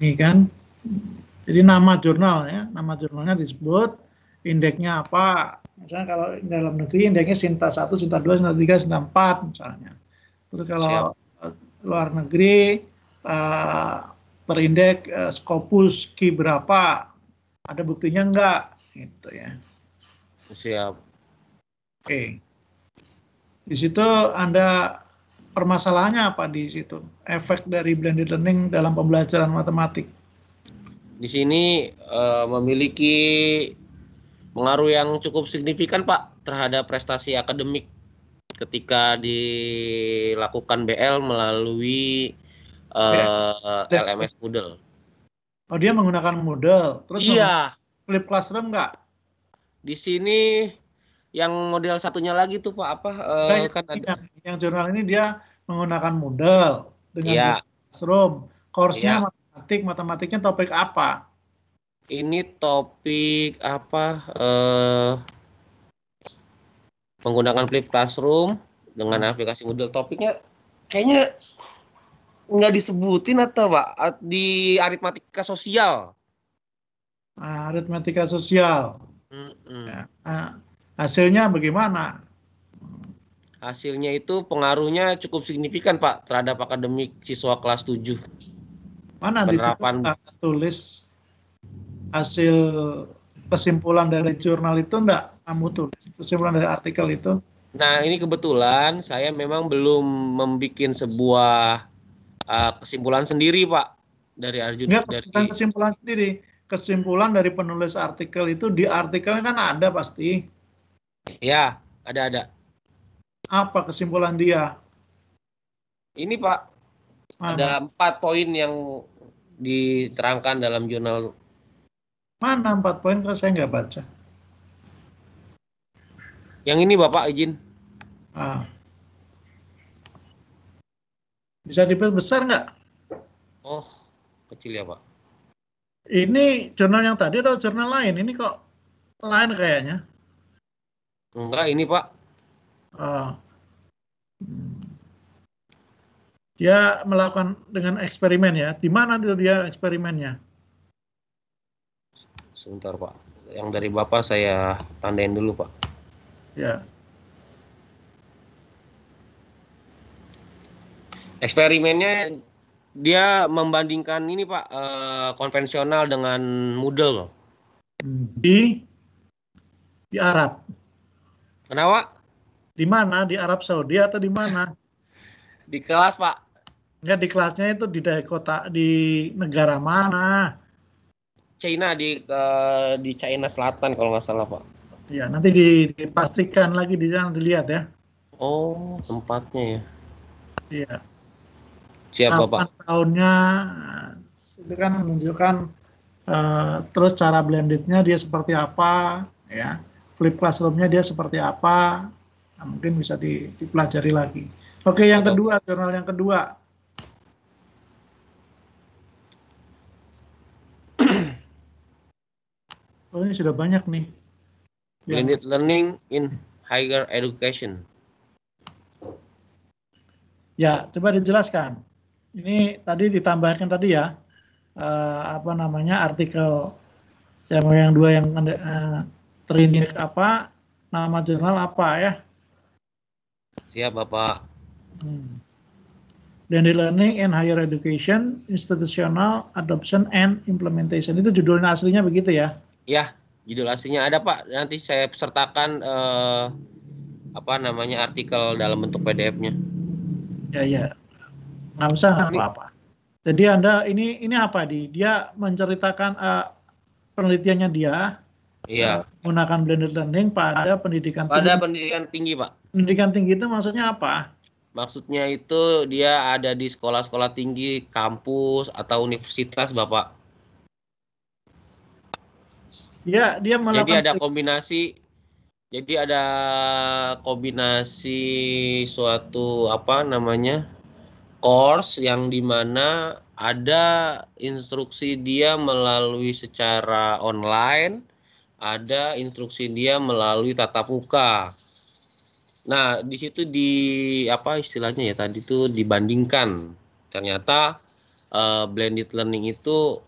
ini kan. Jadi nama jurnal ya, nama jurnalnya disebut, indeksnya apa. Misalnya kalau dalam negeri indeksnya Sinta 1, Sinta 2, Sinta 3, Sinta 4 misalnya. Terus Siap. kalau luar negeri terindeks Scopus Q berapa, ada buktinya enggak gitu ya. Siap. Oke. Di situ Anda permasalahannya apa di situ? Efek dari blended learning dalam pembelajaran matematik. Di sini memiliki pengaruh yang cukup signifikan, Pak, terhadap prestasi akademik ketika dilakukan BL melalui LMS Moodle. Oh, dia menggunakan Moodle. Terus Iya. Flip Classroom enggak? Di sini yang model satunya lagi tuh Pak apa kan ada yang jurnal ini dia menggunakan Moodle dengan Iya. Classroom. Course-nya Iya. matematiknya topik apa? Ini topik apa menggunakan Flip Classroom dengan aplikasi Moodle. Topiknya kayaknya nggak disebutin atau Pak di aritmatika sosial. Aritmatika sosial. Ya. Hasilnya bagaimana? Hasilnya itu pengaruhnya cukup signifikan Pak terhadap akademik siswa kelas 7. Mana penerapan di situ tulis hasil kesimpulan dari jurnal itu enggak kamu tulis kesimpulan dari artikel itu? Nah, ini kebetulan saya memang belum membuat sebuah kesimpulan sendiri, Pak, dari Arjun. Enggak, kesimpulan sendiri. Kesimpulan dari penulis artikel itu di artikelnya kan ada pasti. Ya, ada. Apa kesimpulan dia? Ini Pak, ada 4 poin yang diterangkan dalam jurnal. Mana 4 poin kalau saya nggak baca? Yang ini Bapak izin. Bisa diperbesar nggak? Oh, kecil ya Pak. Ini jurnal yang tadi atau jurnal lain? Ini kok lain kayaknya. Enggak, ini Pak. Dia melakukan dengan eksperimen ya. Di mana dia eksperimennya? Sebentar Pak. Yang dari Bapak saya tandain dulu Pak. Ya. Eksperimennya dia membandingkan ini Pak konvensional dengan Moodle. Di Arab. Kenapa? Di mana? Di Arab Saudi atau di mana? Di kelas Pak. Enggak, di kelasnya itu di kota di negara mana? China di China Selatan kalau nggak salah Pak. Ya, nanti dipastikan lagi di sana dilihat ya. Oh, tempatnya ya. Iya. Siap Bapak. Tahunnya itu kan menunjukkan terus cara blendednya dia seperti apa ya, Flip Classroom-nya dia seperti apa. Nah, mungkin bisa dipelajari lagi. Oke, yang kedua, jurnal yang kedua. Oh, ini sudah banyak nih. Blended Learning in Higher Education. Ya, coba dijelaskan. Ini tadi ditambahkan tadi ya, artikel yang dua yang terindeks apa, nama jurnal apa ya? Siap Bapak. Blended Learning in Higher Education, Institutional Adoption and Implementation. Itu judulnya aslinya begitu ya? Ya, judul aslinya ada Pak. Nanti saya sertakan artikel dalam bentuk PDF-nya. Ya. Nggak usah apa-apa. Jadi Anda ini apa dia menceritakan penelitiannya dia. Iya. Menggunakan blended learning pada pendidikan tinggi. Pada pendidikan tinggi, Pak. Pendidikan tinggi itu maksudnya apa? Maksudnya itu dia ada di sekolah-sekolah tinggi, kampus atau universitas, Bapak. Ya, dia melakukan. Jadi ada kombinasi suatu course yang dimana ada instruksi dia melalui secara online, ada instruksi dia melalui tatap muka. Nah, di situ istilahnya ya tadi tuh dibandingkan. Ternyata blended learning itu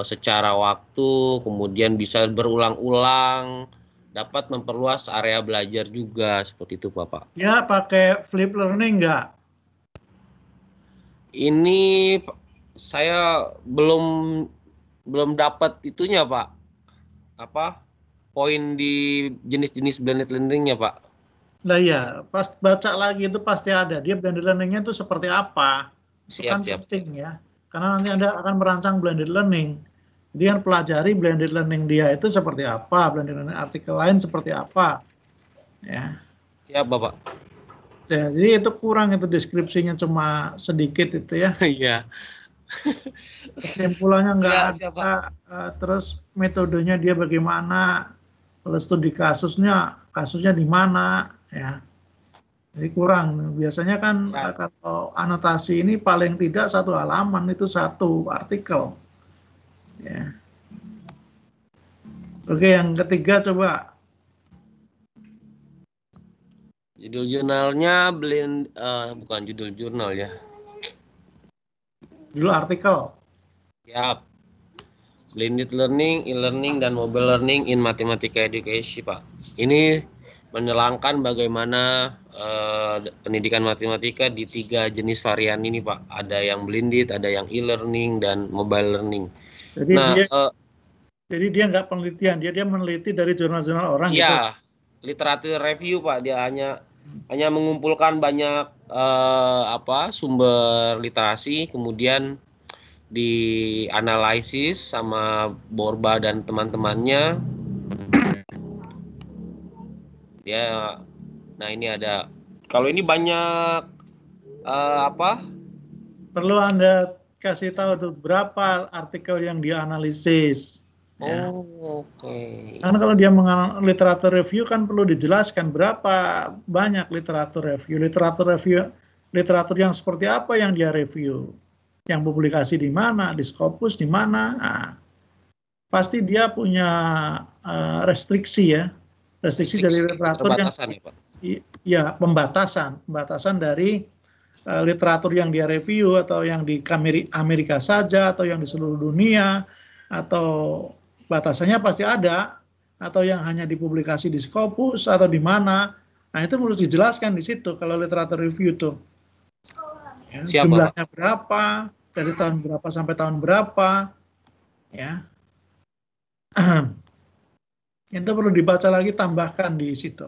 secara waktu, kemudian bisa berulang-ulang, dapat memperluas area belajar juga, seperti itu Bapak. Ya, pakai flip learning nggak? Ini saya belum dapat itunya Pak. Apa poin di jenis-jenis blended learning-nya Pak? Nah ya, pas baca lagi itu pasti ada. Dia blended learning-nya itu seperti apa? Itu kan Siap. penting ya. Karena nanti Anda akan merancang blended learning. Jadi kan pelajari blended learning dia itu seperti apa, blended learning artikel lain seperti apa. Ya. Siap Bapak. Ya, jadi itu kurang itu deskripsinya cuma sedikit itu ya. Iya. Kesimpulannya nggak Siap, ada, terus metodenya dia bagaimana, kalau studi kasusnya di mana ya. Jadi kurang. Biasanya kan kalau anotasi ini paling tidak 1 halaman itu 1 artikel. Ya. Oke, yang ketiga coba. Judul jurnalnya bukan judul jurnal ya. Judul artikel. Siap. Blended learning, e-learning, dan mobile learning in Mathematica Education, Pak. Ini menerangkan bagaimana pendidikan matematika di 3 jenis varian ini, Pak. Ada yang blended, ada yang e-learning, dan mobile learning. Jadi dia nggak penelitian, dia meneliti dari jurnal-jurnal orang gitu. Iya, literatur review, Pak. Dia hanya mengumpulkan banyak sumber literasi, kemudian dianalisis sama Borba dan teman-temannya. Nah ini ada. Kalau ini banyak perlu Anda kasih tahu tuh berapa artikel yang dianalisis. Ya. Oke. Karena kalau dia literatur review kan perlu dijelaskan berapa banyak literatur review. Literatur yang seperti apa yang dia review. Yang publikasi di mana, di Scopus di mana. Nah, pasti dia punya restriksi ya. Restriksi dari literatur yang ya, Pak? Ya, pembatasan dari literatur yang dia review atau yang di Amerika saja atau yang di seluruh dunia, atau batasannya pasti ada, atau yang hanya dipublikasi di Scopus atau di mana. Nah, itu harus dijelaskan di situ kalau literatur review tuh. Ya, jumlahnya berapa, dari tahun berapa sampai tahun berapa, ya. Itu perlu dibaca lagi, tambahkan di situ.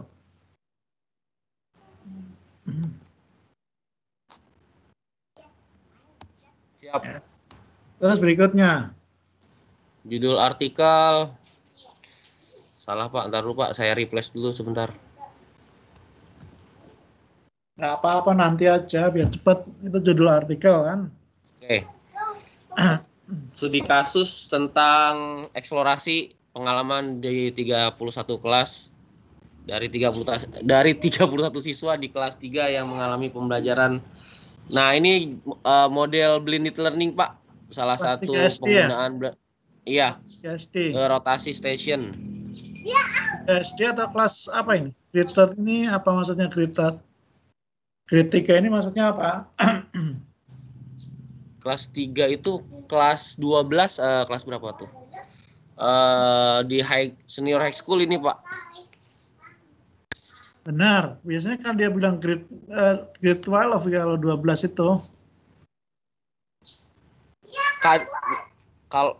Siap. Ya. Terus berikutnya. Judul artikel. Salah Pak, ntar dulu Pak, saya replace dulu sebentar. Nggak apa-apa, nanti aja biar cepat. Itu judul artikel kan. Oke. Studi kasus tentang eksplorasi pengalaman di 31 kelas dari 31 siswa di kelas 3 yang mengalami pembelajaran. Nah, ini model blended learning, Pak. Salah kelas satu penggunaan iya. SD. Rotasi station. SD atau kelas apa ini? Grade 3 ini apa maksudnya grade 3? Grade 3 ini maksudnya apa? Kelas 3 itu kelas 12, kelas berapa tuh? Di senior high school ini, Pak. Benar, biasanya kan dia bilang grade 12 kalau 12 itu. Kalau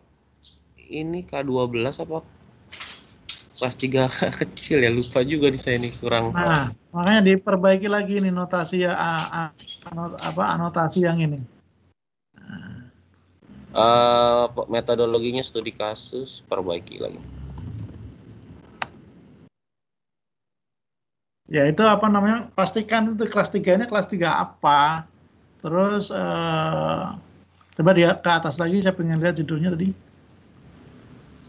ini K12 apa? Kelas 3 kecil ya, lupa juga di saya ini kurang. Nah, makanya diperbaiki lagi nih notasi ya, anotasi yang ini. Metodologinya studi kasus, perbaiki lagi. Ya itu apa namanya, pastikan itu kelas 3-nya kelas 3 apa. Terus coba dia ke atas lagi, saya pengen lihat judulnya tadi.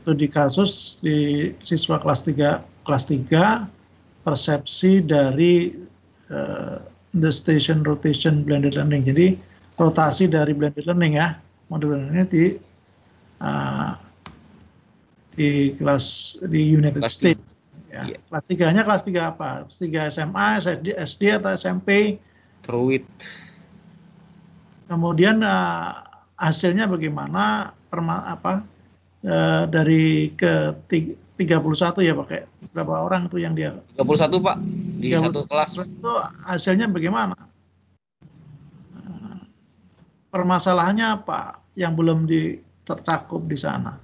Studi kasus di siswa kelas 3 persepsi dari the station rotation blended learning. Jadi rotasi dari blended learning ya, model ini di United States. Ya. Yeah. Kelas 3-nya kelas 3 apa? Kelas 3 SMA, SD atau SMP? Truit. Kemudian hasilnya bagaimana dari ke 31 ya pakai berapa orang itu yang dia 31 Pak di 31 satu kelas. Itu hasilnya bagaimana? Permasalahannya apa yang belum tercakup di sana?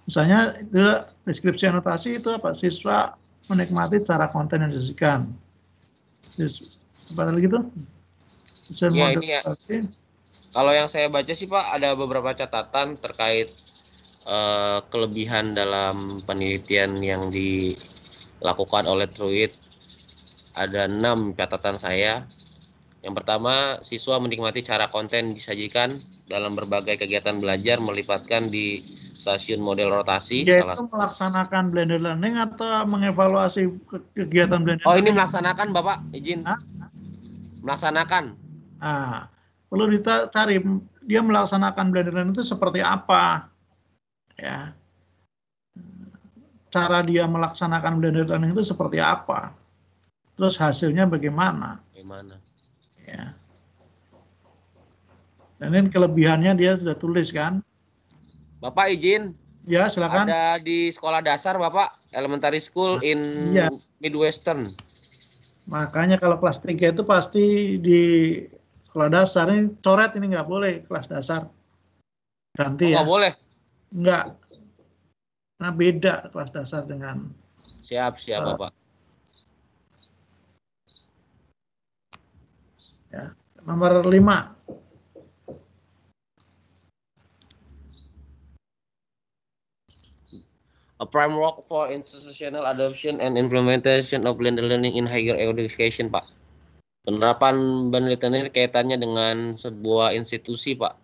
Misalnya itu deskripsi anotasi itu apa? Siswa menikmati cara konten yang disajikan. Apa lagi itu? Ya ini ya. Kalau yang saya baca sih Pak ada beberapa catatan terkait kelebihan dalam penelitian yang dilakukan oleh Truit. Ada 6 catatan saya. Yang pertama, siswa menikmati cara konten disajikan dalam berbagai kegiatan belajar melibatkan di stasiun model rotasi. Yaitu melaksanakan blended learning atau mengevaluasi kegiatan blended learning? Oh, ini melaksanakan Bapak, izin. Hah? Melaksanakan. Nah, perlu dicari dia melaksanakan blended learning itu seperti apa, ya. Cara dia melaksanakan blended learning itu seperti apa, terus hasilnya bagaimana? Ya. Dan ini kelebihannya dia sudah tulis kan? Bapak izin. Ya, silakan. Ada di sekolah dasar Bapak, elementary school in Midwestern. Makanya kalau kelas 3 itu pasti di sekolah dasar ini coret, ini nggak boleh kelas dasar. Ganti ya. Nggak boleh? Nggak. Nah beda kelas dasar dengan. Siap Bapak. Ya, nomor 5. A framework for institutional adoption and implementation of blended learning in higher education, Pak. Penerapan blended learning kaitannya dengan sebuah institusi, Pak.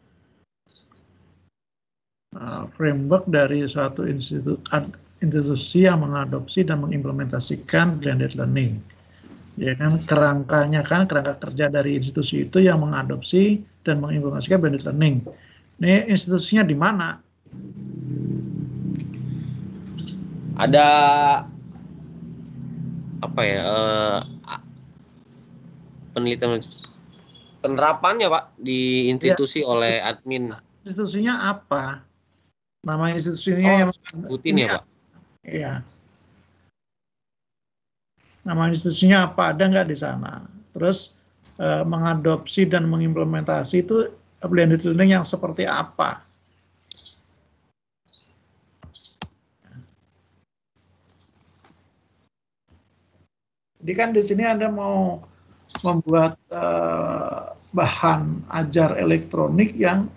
Framework dari suatu institusi yang mengadopsi dan mengimplementasikan blended learning. Ya kan, kerangka kerja dari institusi itu yang mengadopsi dan mengimplementasikan blended learning. Ini institusinya di mana? Ada apa ya? Penerapannya Pak di institusi oleh admin. Institusinya apa? Nama institusinya yang sebutin ya Pak? Iya. Nama institusinya apa? Ada nggak di sana? Terus mengadopsi dan mengimplementasi itu blended learning yang seperti apa? Jadi kan di sini Anda mau membuat bahan ajar elektronik yang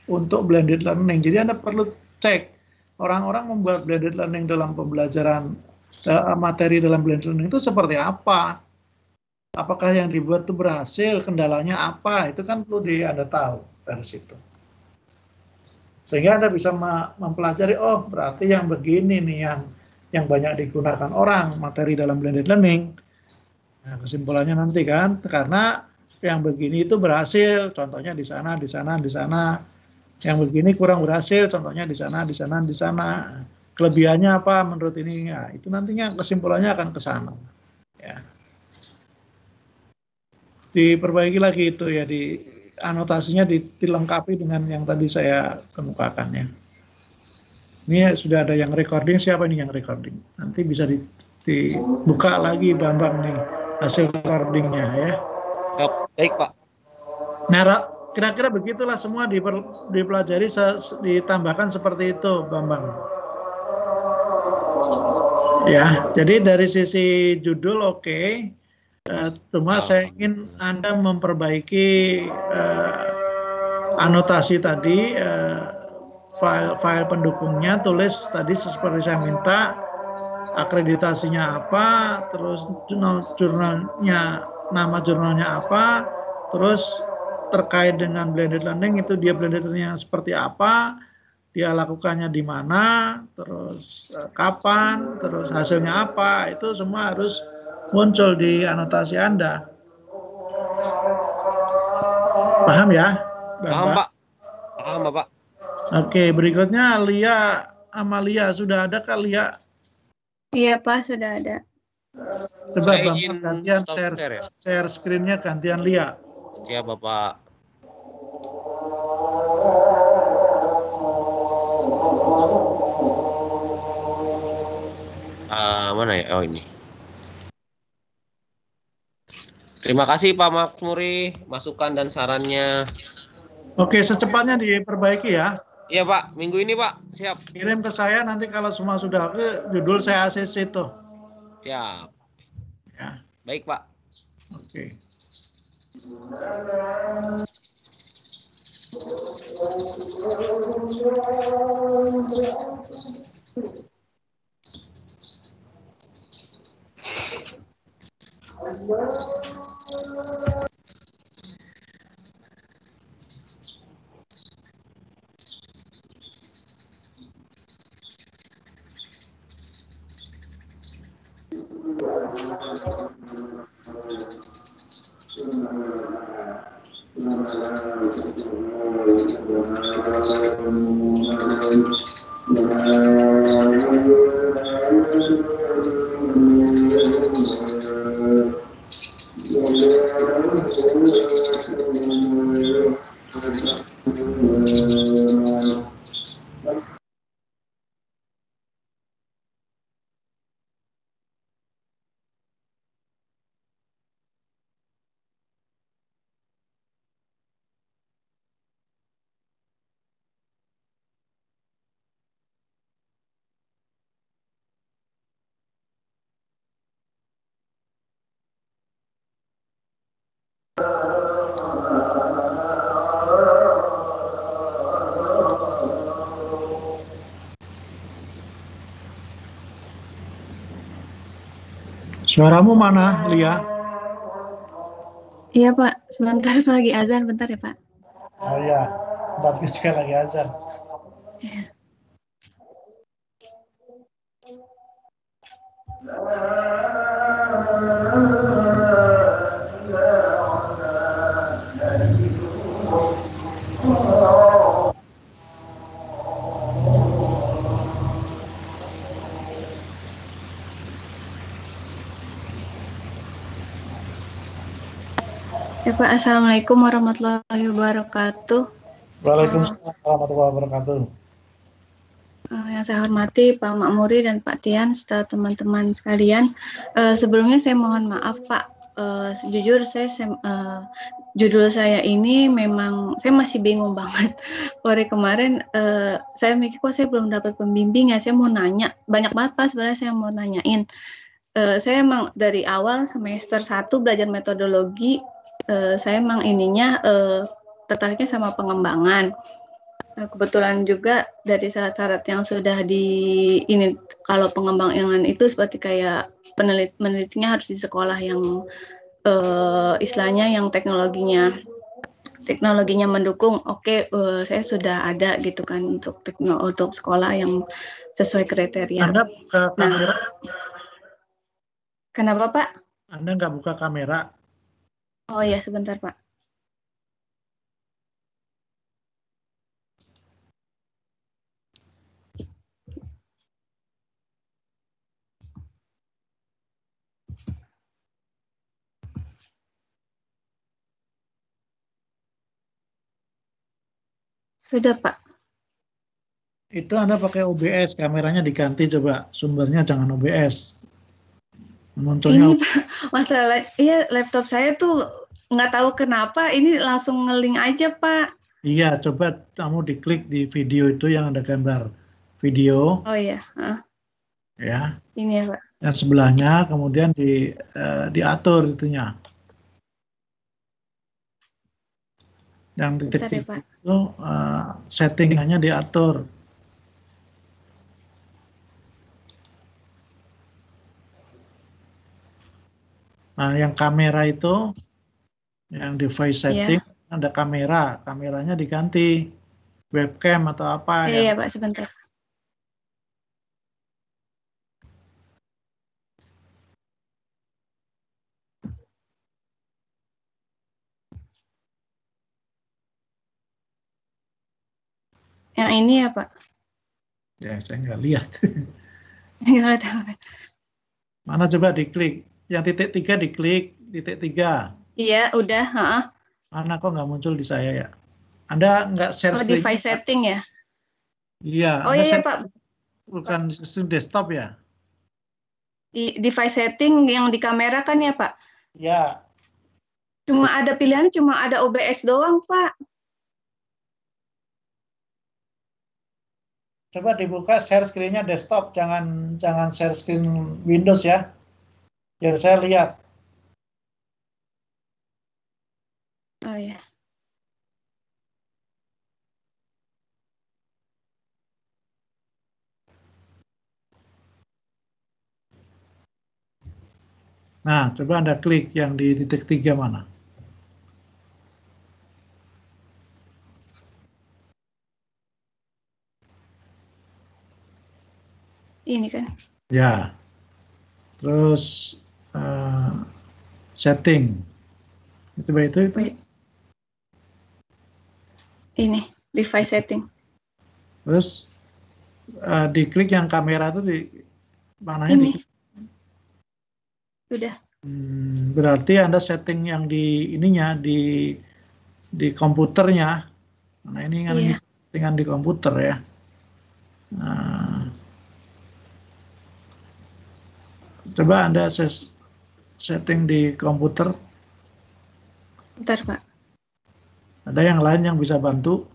untuk blended learning. Jadi Anda perlu cek orang-orang membuat blended learning dalam pembelajaran materi dalam blended learning itu seperti apa. Apakah yang dibuat itu berhasil, kendalanya apa, itu kan perlu Anda tahu dari situ. Sehingga Anda bisa mempelajari, oh berarti yang begini nih yang banyak digunakan orang materi dalam blended learning. Nah, kesimpulannya nanti kan, karena yang begini itu berhasil, contohnya di sana, di sana, di sana. Yang begini kurang berhasil, contohnya di sana, di sana, di sana. Kelebihannya apa menurut ini? Ya, itu nantinya kesimpulannya akan ke sana. Ya. Diperbaiki lagi itu ya, di anotasinya dilengkapi dengan yang tadi saya kemukakan ya. Ini sudah ada yang recording, siapa ini yang recording? Nanti bisa dibuka lagi Bambang nih hasil recordingnya ya. Baik Pak. Nah, kira-kira begitulah semua dipelajari, ditambahkan seperti itu Bambang. Ya, jadi dari sisi judul oke. Cuma saya ingin Anda memperbaiki anotasi tadi, file pendukungnya, tulis tadi seperti saya minta, akreditasinya apa, terus jurnalnya, nama jurnalnya apa, terus terkait dengan blended learning itu dia blended learning yang seperti apa, dia lakukannya di mana, terus kapan, terus hasilnya apa, itu semua harus muncul di anotasi Anda. Paham ya? Paham Pak. Paham Bapak. Oke, berikutnya Lia Amalia, sudah ada kah Lia? Iya Pak, sudah ada. Coba Bapak gantian share screen-nya gantian Lia. Siap Bapak. Oh ini. Terima kasih Pak Makmuri, masukan dan sarannya. Oke, secepatnya diperbaiki ya. Iya Pak, minggu ini Pak, siap. Kirim ke saya nanti kalau semua sudah oke, judul saya ACC tuh. Siap. Ya. Baik Pak. Oke. Suaramu mana, Lia? Iya Pak, sebentar lagi azan, bentar ya Pak. Oh iya, berarti sekali lagi azan. Iya. Ya Pak, Assalamualaikum warahmatullahi wabarakatuh. Waalaikumsalam warahmatullahi wabarakatuh. Yang saya hormati Pak Makmuri dan Pak Tian serta teman-teman sekalian. Sebelumnya saya mohon maaf Pak. Jujur judul saya ini memang saya masih bingung banget. Hari kemarin saya mikir kok saya belum dapat pembimbing ya. Saya mau nanya banyak banget Pak. Sebenarnya saya mau nanyain. Saya emang dari awal semester 1 belajar metodologi. Saya emang tertariknya sama pengembangan. Kebetulan juga dari syarat-syarat yang sudah ini kalau pengembangan itu seperti kayak penelitinya harus di sekolah yang istilahnya yang teknologinya mendukung. Oke, saya sudah ada gitu kan untuk sekolah yang sesuai kriteria. Anda buka kamera? Kenapa Pak? Anda nggak buka kamera? Oh ya, sebentar Pak. Sudah Pak. Itu Anda pakai OBS, kameranya diganti coba, sumbernya jangan OBS. Munculnya ini Pak, masalah iya laptop saya tuh nggak tahu kenapa ini langsung nge-link aja Pak. Iya, coba kamu diklik di video itu yang ada gambar video. Oh iya, Ya. ini ya Pak. Dan sebelahnya kemudian diatur itunya. Yang titik Ya, itu settingannya diatur. Nah, yang kamera itu, yang device setting, ada kamera, kameranya diganti, webcam atau apa. Iya Pak, sebentar. Yang ini ya Pak? Ya, saya nggak lihat. Nggak tahu. Mana coba diklik, yang titik 3 diklik, titik 3. Iya, udah. Mana kok nggak muncul di saya ya? Anda nggak share screen? Device setting ya? Iya. Oh iya Pak. Bukan sistem desktop ya? device setting yang di kamera kan ya Pak? Ya. Cuma ada pilihan, cuma ada OBS doang Pak. Coba dibuka share screen-nya desktop, jangan share screen Windows ya. Biar saya lihat. Oh ya. Nah, coba Anda klik yang di titik 3 mana. Ini kan. Ya. Terus setting. Itu. Wait. Ini device setting. Terus diklik yang kamera itu di mananya? Ini. Sudah. Berarti Anda setting yang di ininya di komputernya. Nah, ini kan Iya. settingan di komputer ya. Nah, coba Anda setting di komputer. Bentar Pak. Ada yang lain yang bisa bantu?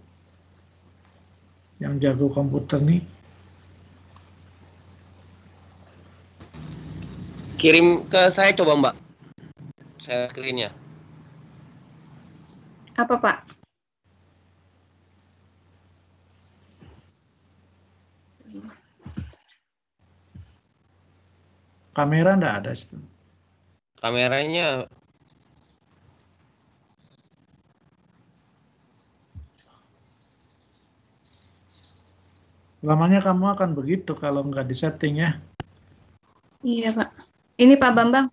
Yang jago komputer nih. Kirim ke saya coba Mbak. Share screen-nya. Apa Pak? Kamera enggak ada situ. Kameranya Lamanya kamu akan begitu kalau nggak disetting ya. Iya Pak. Ini Pak Bambang.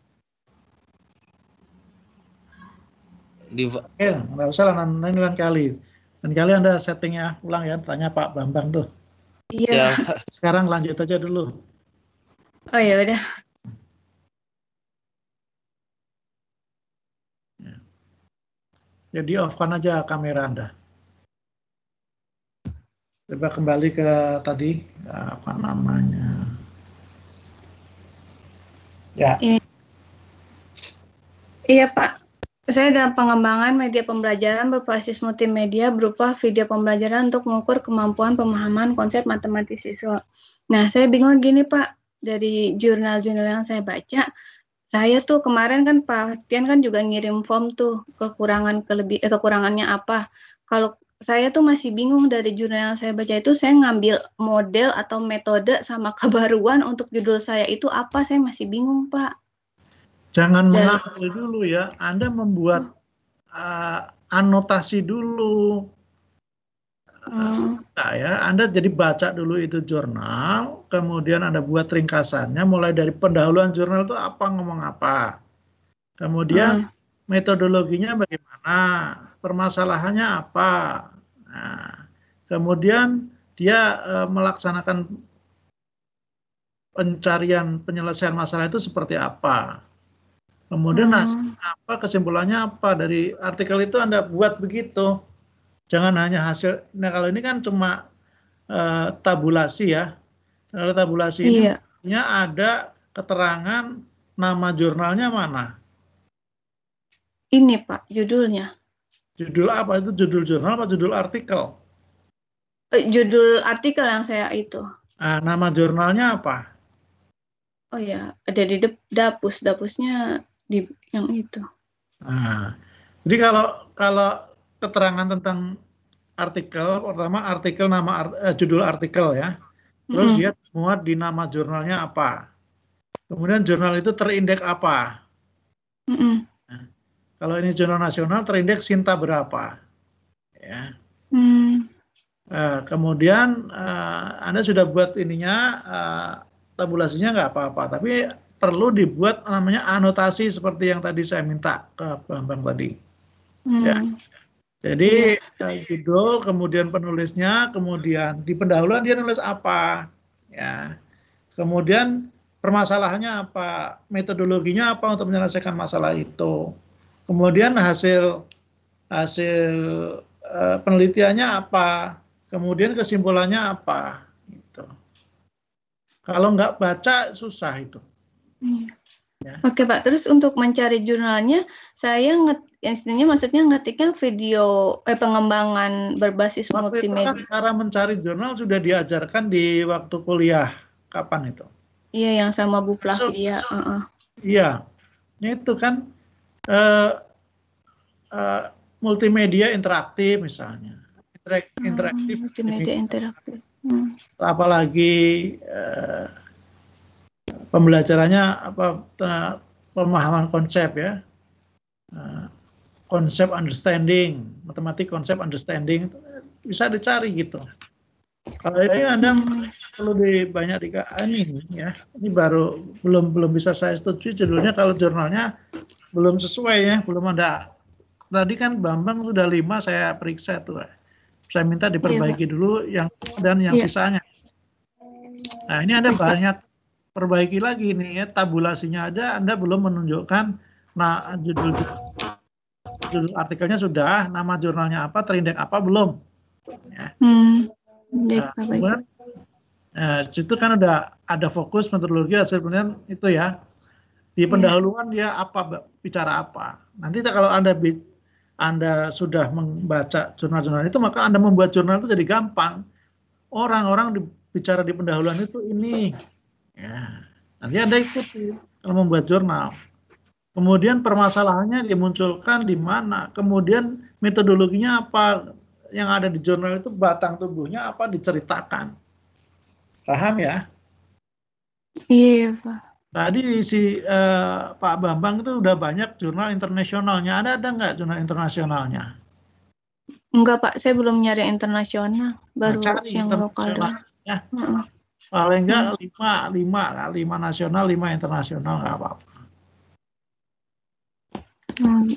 Oke, nggak usah lah, nanti lain kali. Lain kali Anda settingnya ulang ya, tanya Pak Bambang tuh. Iya. Sekarang lanjut aja dulu. Oh ya udah. Jadi off-kan aja kamera Anda. Coba kembali ke tadi, apa namanya. Ya. Iya Pak. Saya dalam pengembangan media pembelajaran berbasis multimedia berupa video pembelajaran untuk mengukur kemampuan pemahaman konsep matematis siswa. Nah, saya bingung gini Pak, dari jurnal-jurnal yang saya baca, saya tuh kemarin kan Pak Tian kan juga ngirim form tuh kekurangannya apa. Kalau saya tuh masih bingung dari jurnal yang saya baca itu, saya ngambil model atau metode sama kebaruan untuk judul saya itu apa, saya masih bingung Pak. Jangan mengambil dulu ya, Anda membuat anotasi dulu. Ya, Anda jadi baca dulu itu jurnal, kemudian Anda buat ringkasannya, mulai dari pendahuluan jurnal itu apa, ngomong apa. Kemudian metodologinya bagaimana, permasalahannya apa. Nah, kemudian dia melaksanakan pencarian penyelesaian masalah itu seperti apa. Kemudian apa, kesimpulannya apa dari artikel itu Anda buat begitu. Jangan hanya hasil. Nah, kalau ini kan cuma tabulasi ya. Kalau tabulasi ini ada keterangan nama jurnalnya mana. Ini Pak, judulnya. Judul apa itu? Judul jurnal apa judul artikel? Judul artikel yang saya itu. Nama jurnalnya apa? Oh ya, ada di dapusnya di yang itu. Nah, jadi kalau keterangan tentang artikel, pertama artikel judul artikel ya. Terus dia muat di nama jurnalnya apa. Kemudian jurnal itu terindeks apa. Nah, kalau ini jurnal nasional terindeks Sinta berapa. Ya. Kemudian Anda sudah buat ininya, tabulasinya nggak apa-apa, tapi perlu dibuat namanya anotasi seperti yang tadi saya minta ke Bambang tadi. Ya. Jadi judul, kemudian penulisnya, kemudian di pendahuluan dia nulis apa, ya. Kemudian permasalahannya apa, metodologinya apa untuk menyelesaikan masalah itu. Kemudian hasil penelitiannya apa, kemudian kesimpulannya apa. Gitu. Kalau nggak baca susah itu. Iya. Ya. Oke Pak, terus untuk mencari jurnalnya, saya istilahnya maksudnya ngetiknya video pengembangan berbasis Waktu itu kan multimedia. cara mencari jurnal sudah diajarkan di waktu kuliah. Kapan itu? Iya, yang sama Bu Masuk. Flavia. Iya, itu kan eh, eh, multimedia interaktif misalnya. Interaktif Multimedia ini. interaktif. Apalagi pembelajarannya pemahaman konsep ya. Konsep understanding, matematik konsep understanding bisa dicari gitu. Kalau ini Anda perlu banyak ini ya. Ini baru belum bisa saya setuju judulnya kalau jurnalnya belum sesuai ya, belum ada. Tadi kan Bambang sudah 5 saya periksa tuh. Saya minta diperbaiki dulu yang dan yang sisanya. Nah, ini ada banyak perbaiki lagi nih ya, tabulasinya ada Anda belum menunjukkan judul artikelnya sudah, nama jurnalnya apa, terindeks apa belum. Ya. Situ kan ada fokus metodologi hasil penelitian itu ya. Di pendahuluan dia bicara apa. Nanti kalau Anda sudah membaca jurnal-jurnal itu, maka Anda membuat jurnal itu jadi gampang. Orang-orang bicara di pendahuluan itu ini. Ya. Nanti Anda ikuti kalau membuat jurnal. Kemudian permasalahannya dimunculkan di mana, kemudian metodologinya apa, yang ada di jurnal itu batang tubuhnya apa diceritakan. Paham ya? Iya, Pak. Tadi Pak Bambang itu udah banyak jurnal internasionalnya. Ada nggak jurnal internasionalnya? Enggak, Pak. Saya belum nyari internasional. Baru cari yang lokal doang. Ya. Paling enggak 5 nasional, 5 internasional nggak apa-apa.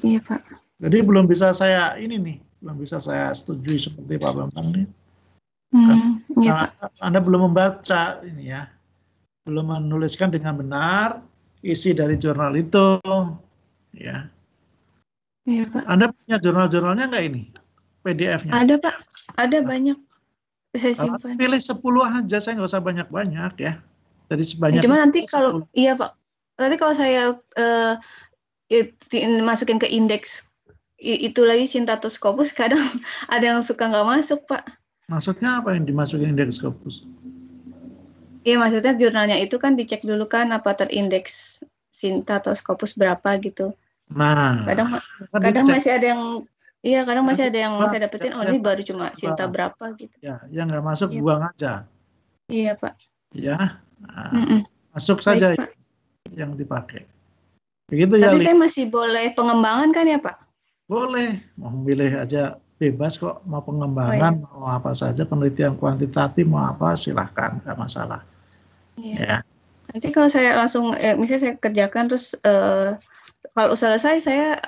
Iya Pak. Jadi belum bisa saya setujui seperti Pak Bambang nih. Iya, Pak. Anda belum membaca ini ya, belum menuliskan dengan benar isi dari jurnal itu, ya. Iya Pak. Anda punya jurnal-jurnalnya nggak ini? PDF-nya? Ada Pak, ada banyak. Saya simpan. Pilih 10 aja, saya nggak usah banyak-banyak ya. Jadi sebanyak. Cuma nanti kalau 10. Iya Pak, nanti kalau saya masukin ke indeks itu lagi Syntactoscopus, kadang ada yang suka nggak masuk Pak. Maksudnya apa yang dimasukin indeks Scopus? Iya, maksudnya jurnalnya itu kan dicek dulu kan apa terindeks Syntactoscopus berapa gitu. Nah, kadang masih ada yang kadang masih ada yang mau saya dapetin, ini baru cuma Sinta berapa gitu. Ya, yang nggak masuk buang aja. Iya Pak. Ya, masuk saja. Baik, yang dipakai. Begitu. Tapi saya masih boleh pengembangan kan ya Pak? Boleh, mau milih aja bebas kok, mau pengembangan, mau apa saja, penelitian kuantitatif, mau apa, silahkan, nggak masalah. Iya. Ya. Nanti kalau saya langsung, misalnya saya kerjakan, terus kalau selesai saya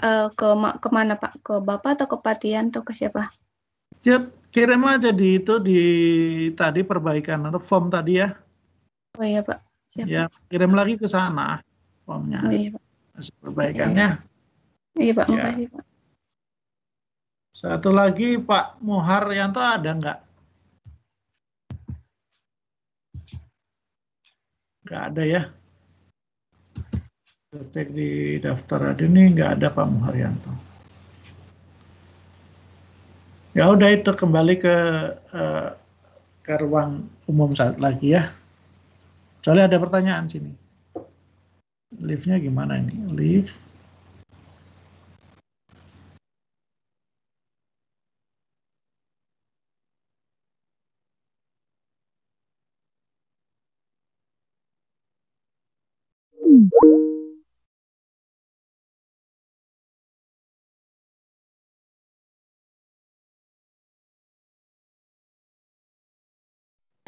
kemana Pak? Ke Bapak atau ke Patian atau ke siapa? Ya, kirim aja di tadi perbaikan atau form tadi ya. Oh iya Pak. Siap. Ya, kirim lagi ke sana formnya. Oh iya Pak. Perbaikannya. Iya Pak, makasih Pak. Satu lagi Pak Muharyanto ada nggak? Nggak ada ya. Cek di daftar ini nggak ada Pak Muharyanto. Ya udah, itu kembali ke ruang umum lagi ya. Soalnya ada pertanyaan sini. Live-nya gimana ini? Live.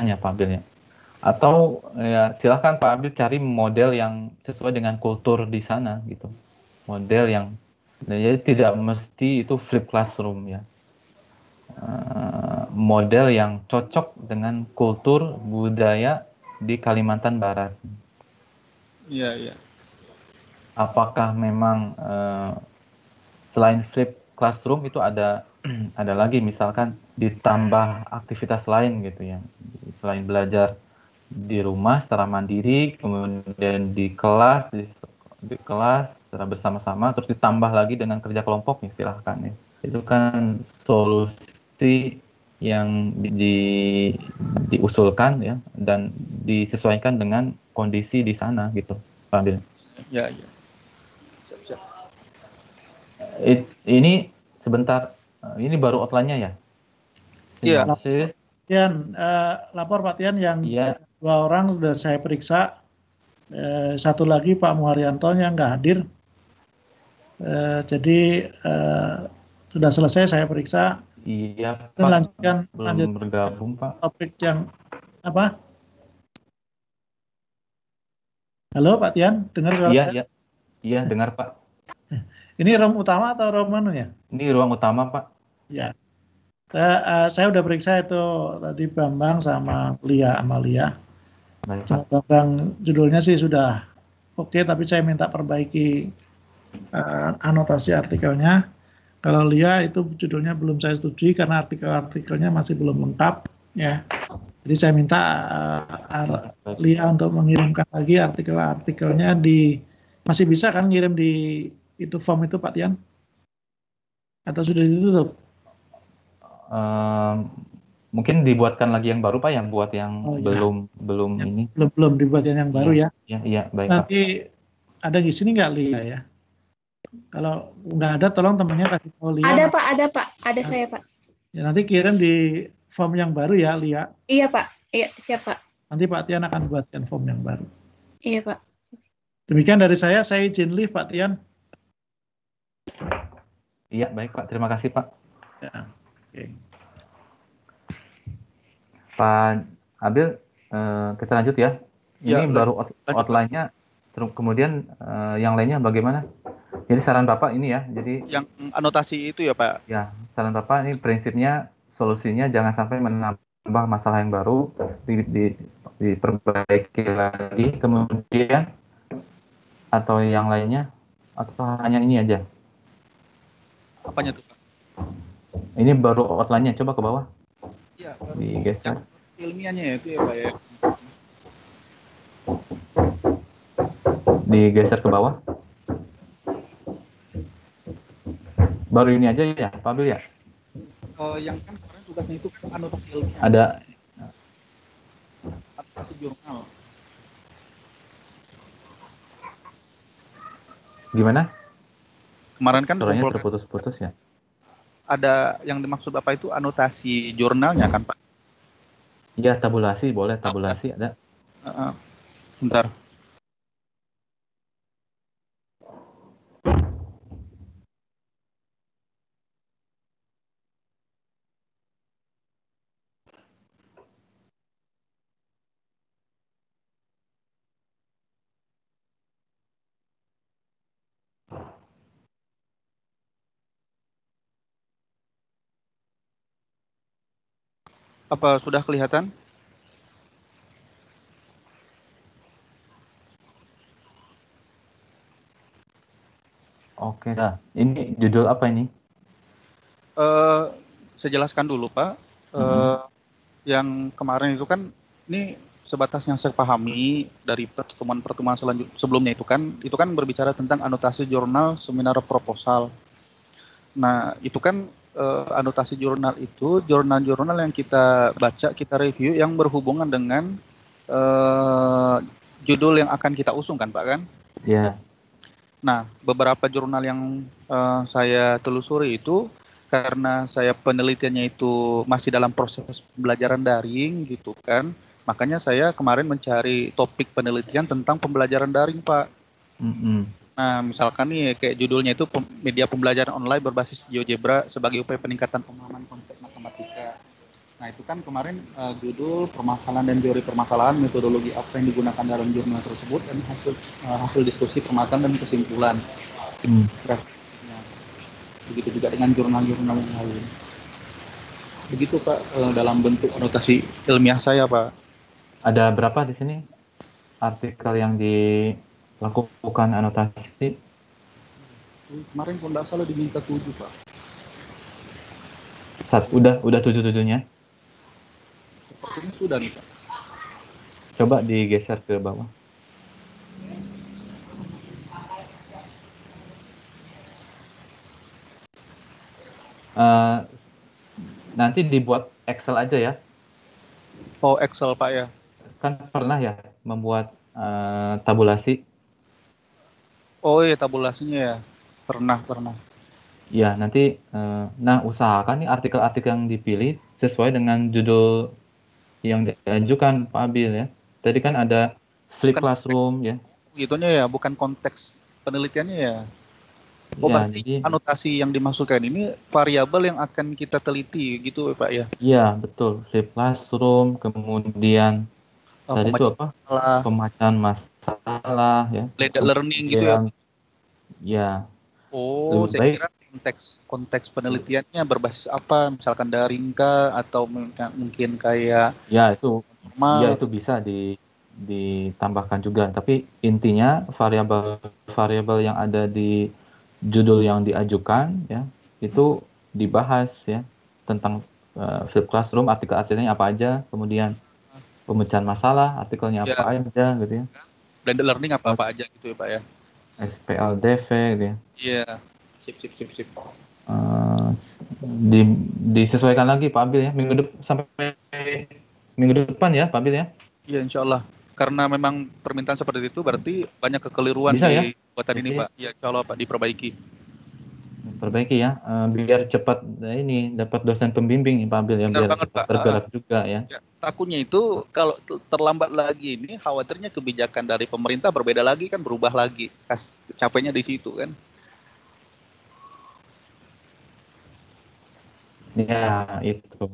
Pak Abil ya. Atau ya silahkan Pak Abil cari model yang sesuai dengan kultur di sana gitu. Model yang jadi tidak mesti itu flip classroom ya. Model yang cocok dengan kultur budaya di Kalimantan Barat. Iya. Apakah memang selain flip classroom itu ada lagi misalkan ditambah aktivitas lain gitu ya, selain belajar di rumah secara mandiri, kemudian di kelas secara bersama-sama, terus ditambah lagi dengan kerja kelompok ya silahkan ya. Itu kan solusi yang diusulkan ya dan disesuaikan dengan kondisi di sana gitu, Pak Ambil. Ya, ya. Siap. Ini sebentar, ini baru outline-nya ya? Iya. Sinopsis. Tian, lapor Pak Tian yang Iya. 2 orang sudah saya periksa. Satu lagi Pak Muharyanto yang nggak hadir. Jadi sudah selesai saya periksa. Iya, Kita Pak. lanjutkan Bergabung, Pak. topik yang apa? Halo Pak Tian, dengar suara Iya, saya? iya. Iya, dengar, Pak. Ini room utama atau room mana ya? Ini ruang utama, Pak. Ya. Saya udah periksa itu tadi Bambang sama Lia Amalia. Baik, Pak. Bambang judulnya sih sudah oke, tapi saya minta perbaiki anotasi artikelnya. Kalau Lia itu judulnya belum saya setujui karena artikelnya masih belum lengkap ya. Jadi saya minta Lia untuk mengirimkan lagi artikelnya masih bisa kan ngirim di itu form itu Pak Tian? Atau sudah ditutup? Mungkin dibuatkan lagi yang baru, Pak, yang buat yang Oh, ya. belum Ya, ini. belum dibuat yang baru ya. Iya, baik, Nanti Pak. ada di sini nggak Lia ya? Kalau nggak ada, tolong temannya kasih tahu Lia. Ada Pak, ada saya Pak. Ya, nanti kirim di form yang baru ya, Lia. Iya Pak, iya siap Pak. Nanti Pak Tian akan buatkan form yang baru. Iya Pak. Demikian dari saya izin live Pak Tian. Iya, baik, Pak. Terima kasih, Pak. Ya, oke. Pak Abil, kita lanjut ya. Ini Ya, baru outline-nya, kemudian yang lainnya bagaimana? Jadi saran Bapak ini ya, jadi yang anotasi itu ya Pak. ya saran Bapak ini prinsipnya solusinya jangan sampai menambah masalah yang baru, diperbaiki lagi, kemudian atau yang lainnya, atau hanya ini aja? Apanya tuh Pak? Ini baru outline-nya, coba ke bawah. Iya, Digeser. ilmiahnya ya itu ya Pak ya. Digeser ke bawah. Baru ini aja ya, Pak Abil ya? Yang kan kemarin tugasnya itu kan anotasi ilmiah. Ada. Anotasi jurnal. Gimana? Kemarin kan Suaranya terputus-putus ya? ada yang dimaksud apa itu anotasi jurnalnya kan Pak? Iya, tabulasi, boleh tabulasi ada. Bentar. Apa sudah kelihatan? Oke, dah. Ini judul apa ini? Saya jelaskan dulu Pak. Yang kemarin itu kan ini sebatas yang saya pahami dari pertemuan-pertemuan sebelumnya itu kan berbicara tentang anotasi jurnal seminar proposal. Nah itu kan anotasi jurnal itu jurnal-jurnal yang kita baca, kita review yang berhubungan dengan judul yang akan kita usung kan Pak kan? Iya. Nah beberapa jurnal yang saya telusuri itu karena saya penelitiannya itu masih dalam proses pembelajaran daring gitu kan, makanya saya kemarin mencari topik penelitian tentang pembelajaran daring Pak. Nah misalkan nih kayak judulnya itu media pembelajaran online berbasis GeoGebra sebagai upaya peningkatan pemahaman konsep matematika. Nah itu kan kemarin judul permasalahan dan teori permasalahan, metodologi apa yang digunakan dalam jurnal tersebut, dan hasil diskusi permasalahan dan kesimpulan. Begitu juga dengan jurnal-jurnal yang lain. Begitu Pak dalam bentuk anotasi ilmiah saya Pak. Ada berapa di sini artikel yang dilakukan anotasi? Kemarin kalau tidak salah diminta 7 Pak. Udah 7-7-nya? Sepertinya sudah nih Pak. Coba digeser ke bawah. Nanti dibuat Excel aja ya. Oh, Excel Pak ya. Kan pernah ya membuat tabulasi. Oh iya, tabulasinya ya. Pernah. Ya, nanti nah usahakan nih artikel-artikel yang dipilih sesuai dengan judul yang diajukan Pak Abil ya. Tadi kan ada flip Bukan classroom ya. gitunya ya, bukan konteks penelitiannya ya. Oh, Ya, berarti jadi anotasi yang dimasukkan ini variabel yang akan kita teliti gitu ya, Pak ya. ya betul, flip classroom, kemudian tadi itu Pemecah apa? masalah, Pemecahan masalah ya. blended learning gitu ya. Kemudian ya Oh, lebih saya baik kira konteks penelitiannya berbasis apa? Misalkan daring kah atau mungkin kayak ya itu normal. bisa ditambahkan juga, tapi intinya variabel yang ada di judul yang diajukan ya itu dibahas ya tentang flip classroom, artikelnya apa aja, kemudian pemecahan masalah artikelnya Ya, apa aja gitu ya, blended learning apa aja gitu ya, Pak ya. SPLDV gitu ya. Iya. Sip. Eh, disesuaikan lagi Pak Abil ya sampai minggu depan ya Pak Abil ya. Iya, insya Allah. Karena memang permintaan seperti itu, berarti banyak kekeliruan Bisa ya? di buatan ini, Jadi Pak. Ya, insya Allah, Pak, diperbaiki. perbaiki ya, biar cepat ini dapat dosen pembimbing Pak Abil ya, Benar biar banget, cepat Pak. bergerak juga ya. Ya, takutnya itu kalau terlambat lagi ini, khawatirnya kebijakan dari pemerintah berbeda lagi kan, berubah lagi. Capeknya di situ kan. Ya itu.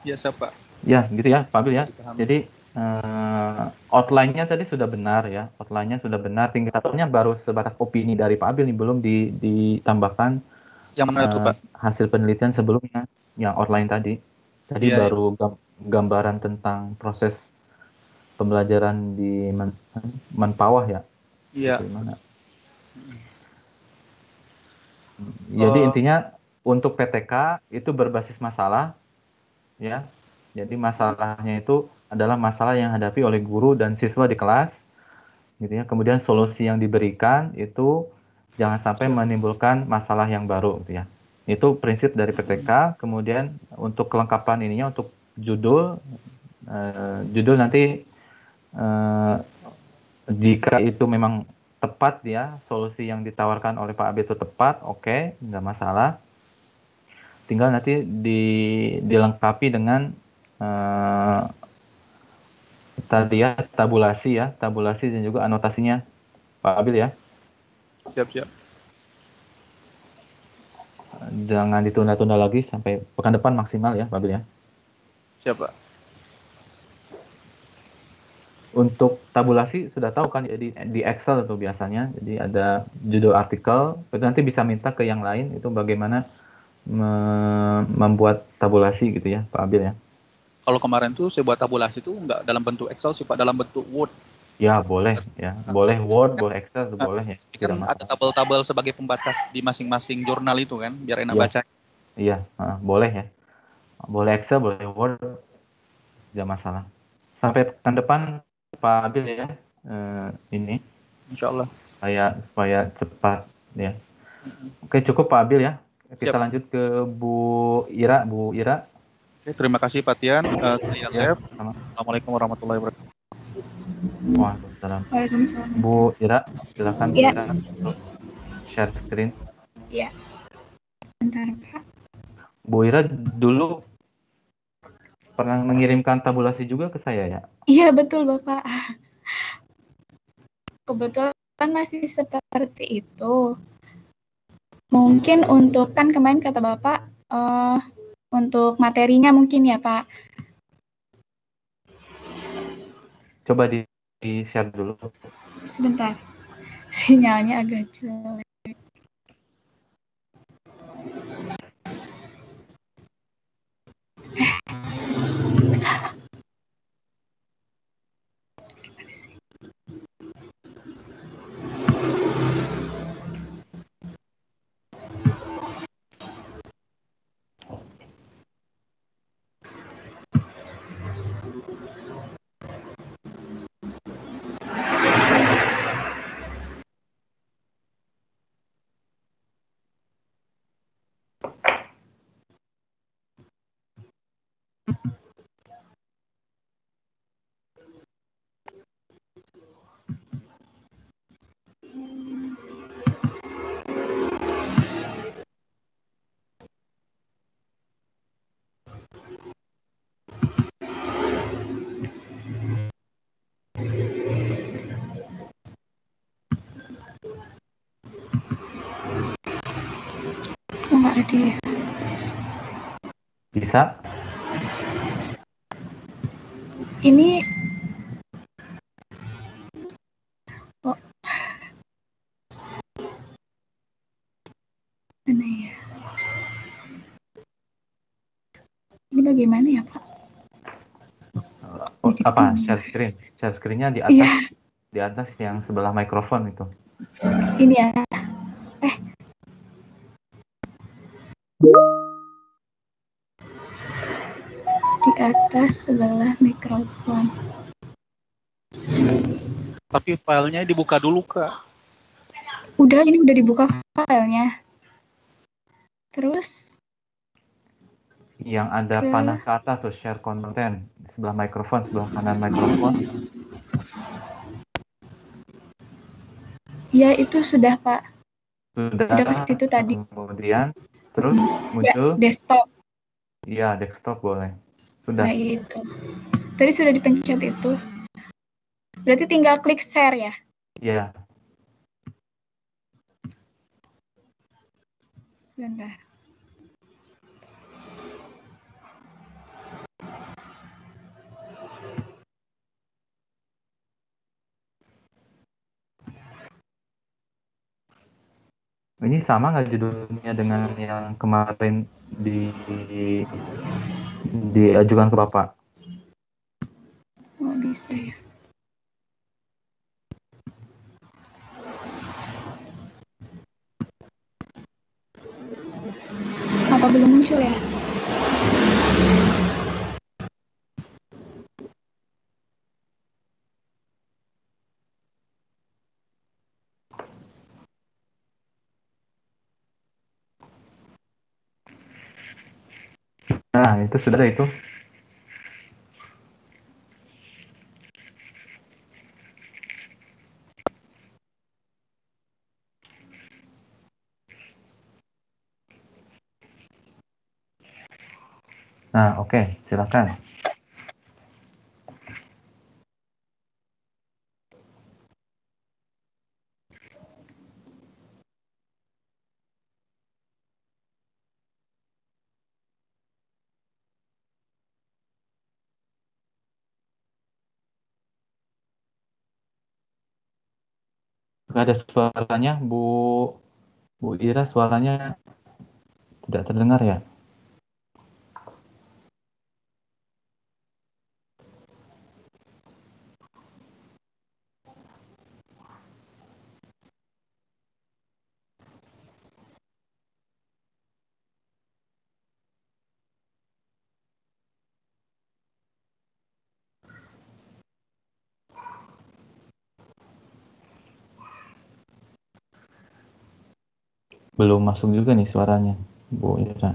Ya, siapa? Ya gitu ya Pak Abil ya. Dipahami. Jadi outline-nya tadi sudah benar ya, outline-nya sudah benar. Tinggal satunya baru sebatas opini dari Pak Abil nih, belum ditambahkan Yang mana itu, Pak? hasil penelitian sebelumnya yang outline tadi. Tadi Iya, baru gambaran tentang proses pembelajaran di Manpawah ya. iya. Gimana? Jadi intinya untuk PTK itu berbasis masalah ya. Jadi masalahnya itu adalah masalah yang hadapi oleh guru dan siswa di kelas gitu ya. Kemudian solusi yang diberikan itu jangan sampai menimbulkan masalah yang baru gitu ya. Itu prinsip dari PTK. Kemudian untuk kelengkapan ininya, untuk judul nanti jika itu memang tepat ya, solusi yang ditawarkan oleh Pak Abi itu tepat, oke, nggak masalah. Tinggal nanti dilengkapi dengan tadi ya tabulasi dan juga anotasinya Pak Abil ya. Siap. Jangan ditunda-tunda lagi sampai pekan depan maksimal ya Pak Abil ya. Siap, Pak. Untuk tabulasi sudah tahu kan, jadi di Excel itu biasanya, jadi ada judul artikel, itu nanti bisa minta ke yang lain itu bagaimana membuat tabulasi gitu ya Pak Abil ya. Kalau kemarin tuh saya buat tabulasi tuh nggak dalam bentuk Excel sih, Pak, dalam bentuk Word. Ya boleh ya, boleh Word, boleh Excel, boleh ya. Kan ada tabel-tabel sebagai pembatas di masing-masing jurnal itu kan, biar enak ya. baca. Iya, boleh ya. Boleh Excel, boleh Word, tidak masalah. Sampai pekan depan Pak Abil ya, ini. Insya Allah. Supaya cepat ya. Oke, cukup Pak Abil ya. Kita lanjut ke Bu Ira. Oke, terima kasih Pak Tian. Ya, Assalamualaikum warahmatullahi wabarakatuh. Waalaikumsalam. Waalaikumsalam. Bu Ira, silakan Ya. Share screen. Iya. Sebentar, Pak. Bu Ira dulu pernah mengirimkan tabulasi juga ke saya ya? Iya, betul Bapak. Kebetulan masih seperti itu. Mungkin untuk, kan kemarin kata Bapak, untuk materinya mungkin ya Pak. Coba di-share dulu. Sebentar, sinyalnya agak jelek. Salah. Oke. Bisa? Ini oh, mana ya? Ini bagaimana ya, Pak? Apa? Share screen. Share screen-nya di atas. Iya, Di atas yang sebelah mikrofon itu. ini ya. Di atas sebelah mikrofon. Tapi filenya dibuka dulu, Kak. Ini udah dibuka filenya. Terus Yang ada panah ke atas tuh, share content. Di sebelah mikrofon, sebelah kanan mikrofon. ya itu sudah, Pak. Sudah ke situ tadi. Kemudian terus muncul. Desktop. Iya, desktop boleh. Sudah. Nah, itu. Tadi sudah dipencet itu. Berarti tinggal klik share ya? Iya. Sebentar. Ini sama nggak judulnya dengan yang kemarin diajukan ke Bapak? Oh, bisa ya. Apa belum muncul ya? Nah, itu sudah ada itu. Nah, oke, silakan. Nggak ada suaranya, Bu Ira, suaranya tidak terdengar ya? Belum masuk juga nih suaranya, Bu Ira.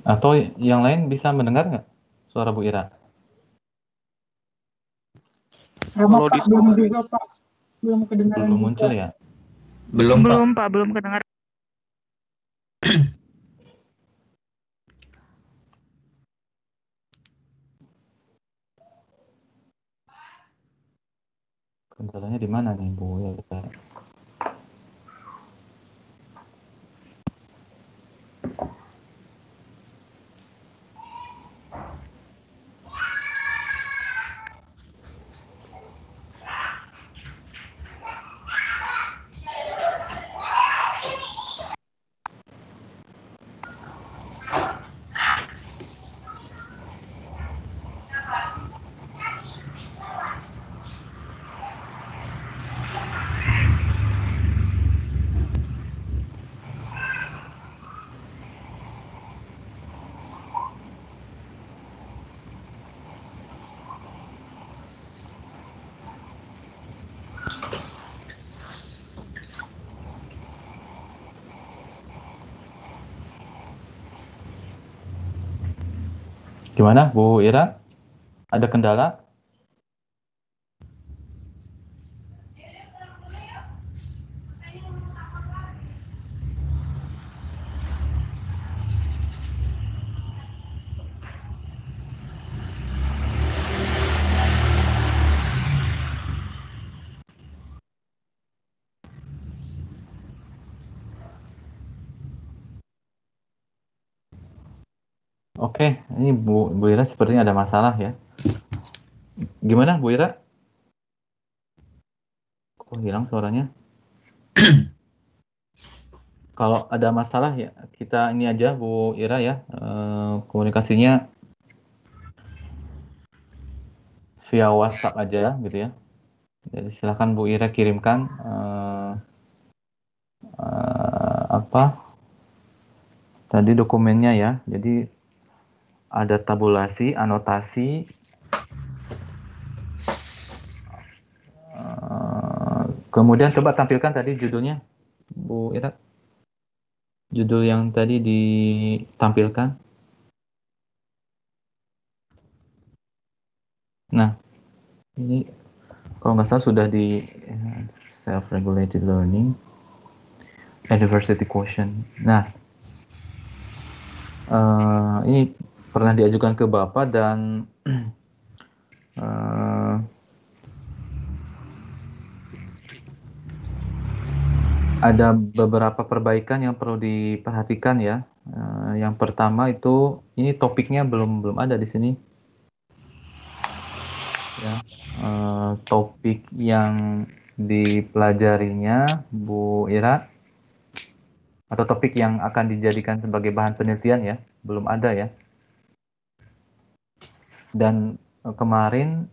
Atau yang lain bisa mendengar nggak suara Bu Ira? Sama Kalau Pak, di- belum juga Pak. Belum kedengaran Belum juga. muncul ya? Belum, Pak. Belum, Pak, belum kedengar. Kendalanya di mana nih, Bu Ira? Gimana, Bu Ira? Ada kendala? Oke, ini Bu Ira sepertinya ada masalah ya. Gimana Bu Ira? Kok hilang suaranya? Kalau ada masalah ya kita ini aja Bu Ira ya, komunikasinya via WhatsApp aja gitu ya. Jadi silakan Bu Ira kirimkan apa tadi dokumennya ya. Jadi ada tabulasi, anotasi, kemudian coba tampilkan tadi judulnya Bu Ira. Judul yang tadi ditampilkan. Nah, ini kalau nggak salah sudah di self-regulated learning, diversity quotient. Nah, ini pernah diajukan ke Bapak dan ada beberapa perbaikan yang perlu diperhatikan ya. Yang pertama itu ini topiknya belum ada di sini. Ya, topik yang dipelajarinya Bu Ira atau topik yang akan dijadikan sebagai bahan penelitian ya, belum ada ya. Dan kemarin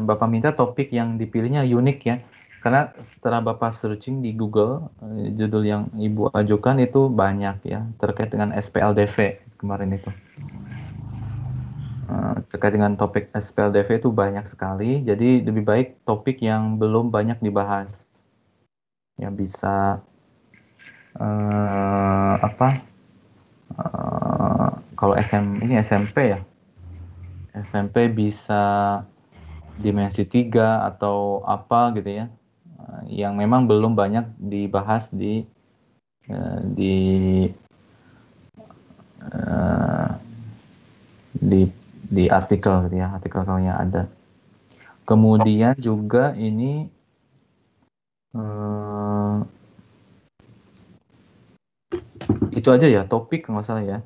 Bapak minta topik yang dipilihnya unik ya. Karena setelah Bapak searching di Google, judul yang Ibu ajukan itu banyak ya, terkait dengan SPLDV kemarin itu. Terkait dengan topik SPLDV itu banyak sekali, jadi lebih baik topik yang belum banyak dibahas. Ya bisa, kalau ini SMP ya, SMP bisa dimensi 3 atau apa gitu ya, yang memang belum banyak dibahas di artikel gitu ya, artikelnya ada. Kemudian juga ini itu aja ya topik nggak salah ya.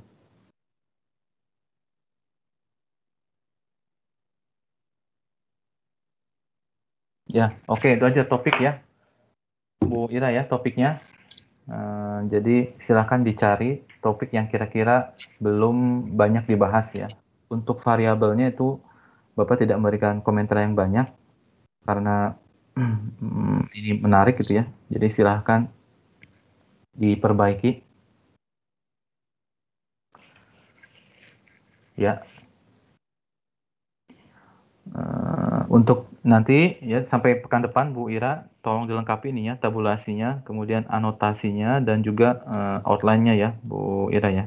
Ya, oke, itu aja topik ya, Bu Ira ya topiknya. Jadi silakan dicari topik yang kira-kira belum banyak dibahas ya. Untuk variabelnya itu Bapak tidak memberikan komentar yang banyak karena ini menarik gitu ya. Jadi silahkan diperbaiki. Ya. Untuk nanti ya sampai pekan depan Bu Ira tolong dilengkapi ini ya tabulasinya, kemudian anotasinya dan juga outline-nya ya Bu Ira ya.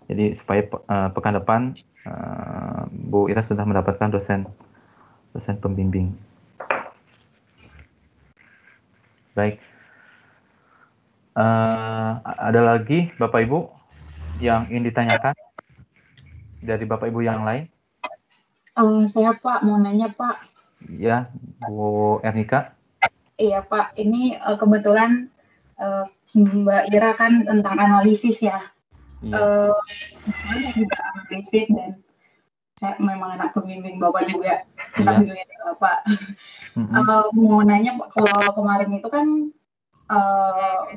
Jadi supaya pekan depan Bu Ira sudah mendapatkan dosen pembimbing. Baik. Ada lagi Bapak Ibu yang ingin ditanyakan dari Bapak Ibu yang lain? Saya Pak mau nanya Pak. Ya, Bu Ernika. Iya Pak, ini kebetulan Mbak Ira kan tentang analisis ya. Iya. Saya juga analisis dan saya memang anak pembimbing Bapak juga. Kita Iya. bimbingnya Bapak. Mau nanya Pak, kalau kemarin itu kan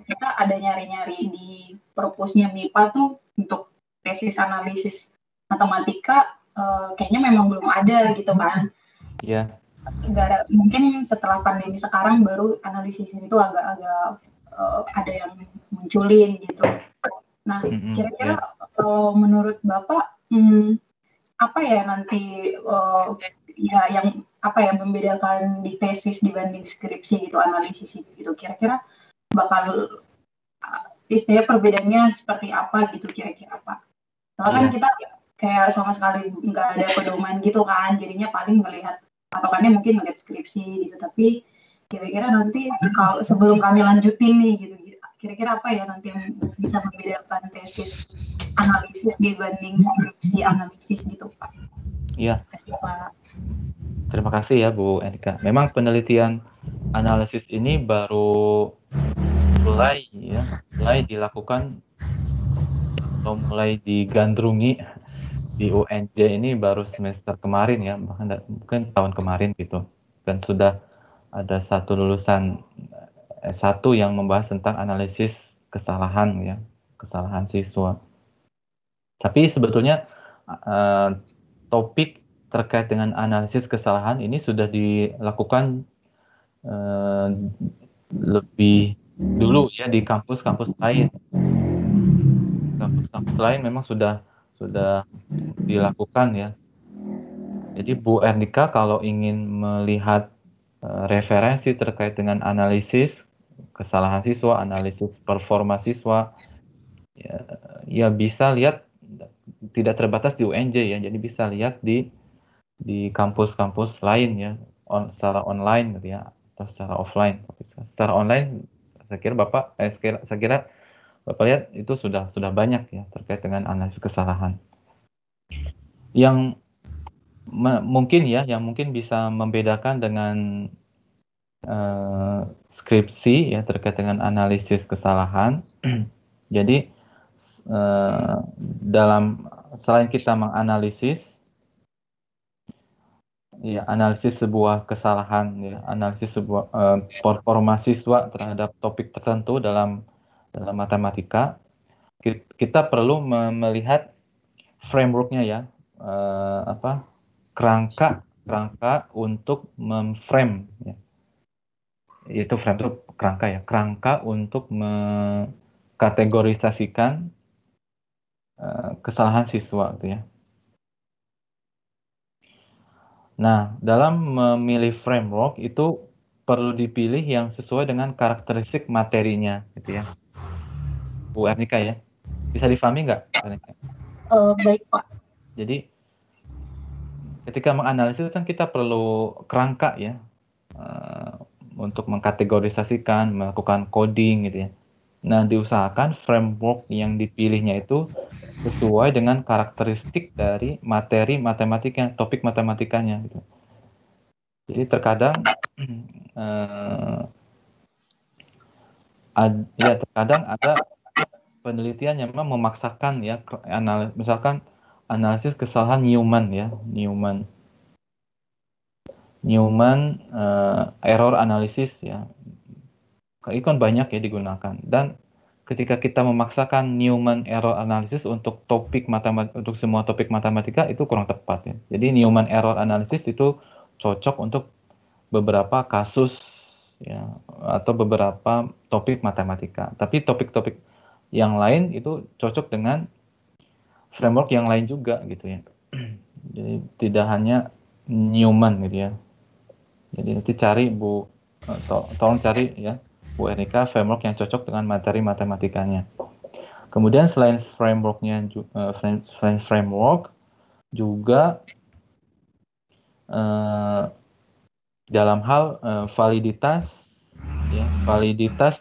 kita ada nyari-nyari di perpusnya MIPA tuh untuk tesis analisis matematika, kayaknya memang belum ada gitu kan. Iya. Mungkin setelah pandemi sekarang baru analisis itu agak-agak ada yang munculin gitu. Nah, kira-kira kalau menurut Bapak apa ya nanti ya yang apa yang membedakan di tesis dibanding skripsi gitu, analisis itu gitu, kira-kira bakal istilahnya perbedaannya seperti apa gitu kira-kira Pak? Soalnya kan kita kayak sama sekali nggak ada pedoman gitu kan, jadinya paling melihat patokannya mungkin ngeliat skripsi gitu, tapi kira-kira nanti kalau sebelum kami lanjutin nih gitu, kira-kira apa ya nanti yang bisa membedakan tesis analisis dibanding skripsi analisis gitu Pak? Iya. Terima kasih Pak. Terima kasih ya Bu Erika. Memang penelitian analisis ini baru mulai dilakukan atau mulai digandrungi di UNJ ini baru semester kemarin ya, bahkan mungkin tahun kemarin gitu. Dan sudah ada satu lulusan S1 yang membahas tentang analisis kesalahan ya, kesalahan siswa. Tapi sebetulnya topik terkait dengan analisis kesalahan ini sudah dilakukan lebih dulu ya di kampus-kampus lain. Kampus-kampus lain memang sudah dilakukan ya. Jadi Bu Ernika kalau ingin melihat referensi terkait dengan analisis kesalahan siswa, analisis performa siswa, ya bisa lihat, tidak terbatas di UNJ ya, jadi bisa lihat di kampus-kampus lain ya, secara online gitu ya, atau secara offline. Secara online, saya kira Bapak lihat itu sudah banyak ya terkait dengan analisis kesalahan. Yang mungkin bisa membedakan dengan skripsi ya terkait dengan analisis kesalahan. Jadi selain kita menganalisis ya, analisis sebuah kesalahan ya, analisis sebuah performa siswa terhadap topik tertentu dalam matematika, kita perlu melihat frameworknya ya, kerangka untuk memframe ya. Itu frame itu kerangka ya, kerangka untuk mengkategorisasikan kesalahan siswa gitu ya. Nah, dalam memilih framework itu perlu dipilih yang sesuai dengan karakteristik materinya gitu ya. Bu Ernika ya, bisa difahami nggak? Baik Pak. Jadi ketika menganalisis kan kita perlu kerangka ya, untuk mengkategorisasikan, melakukan coding gitu ya. Nah, diusahakan framework yang dipilihnya itu sesuai dengan karakteristik dari materi matematika, topik matematikanya gitu. Jadi terkadang terkadang ada penelitian yang memang memaksakan ya, misalkan analisis kesalahan Newman ya, Newman error analysis ya. Itu kan banyak ya digunakan, dan ketika kita memaksakan Newman error analysis untuk untuk semua topik matematika itu kurang tepat ya. Jadi Newman error analysis itu cocok untuk beberapa kasus ya, atau beberapa topik matematika. Tapi topik-topik yang lain itu cocok dengan framework yang lain juga gitu ya. Jadi tidak hanya Newman gitu ya. Jadi nanti cari tolong cari ya Bu Ernika framework yang cocok dengan materi matematikanya. Kemudian selain framework juga dalam hal validitas